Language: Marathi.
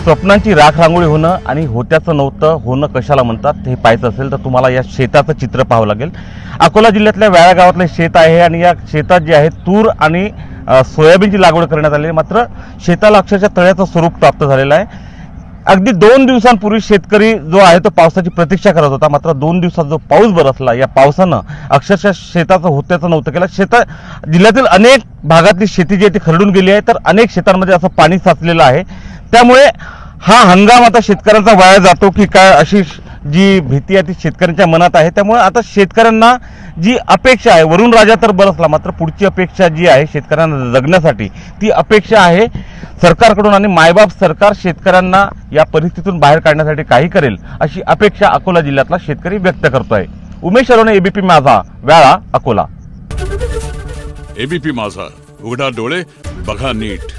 स्वप्नांची राख रांगोळी होणं आणि होत्याचं नव्हतं होणं कशाला म्हणतात हे पाहायचं असेल तर तुम्हाला या शेताचं चित्र पाहावं लागेल। अकोला जिल्ह्यातल्या व्याळा गावातलं शेत आहे आणि या शेतात जे आहे तूर आणि सोयाबीनची लागवड करण्यात आली आहे। मात्र शेताला अक्षरशः तळ्याचं स्वरूप प्राप्त झालेलं आहे। अगदी 2 दिवसांपूर्वी शेतकरी जो आहे तो पावसाची प्रतीक्षा करत होता। मात्र 2 दिवसात जो पाऊस बरसला या पावसानं अक्षरशः शेताचं होत्याचं नव्हतं केलं। जिल्ह्यातील अनेक भागातली शेती जी आहे ती खरडून गेली आहे, तर अनेक शेतांमध्ये असं पाणी साचलेलं आहे। त्यामुळे हा हंगाम आता शेतकऱ्यांचा वाया जातो की काय अशी जी भीती आहे ती शेतकऱ्यांच्या मनात आहे। त्यामुळे आता शेतकऱ्यांना जी अपेक्षा आहे, वरुण राजा तर बरसला, मात्र पुढची अपेक्षा जी आहे शेतकऱ्यांना जगण्यासाठी ती अपेक्षा आहे सरकारकडून आणि मायबाप सरकार शेतकऱ्यांना या परिस्थितीतून बाहेर काढण्यासाठी काही करेल अशी अपेक्षा अकोला जिल्ह्यातला शेतकरी व्यक्त करतोय। उमेश अरोने, एबीपी माझा, व्याळा, अकोला। एबीपी माझा, उघडा डोळे बघा नीट।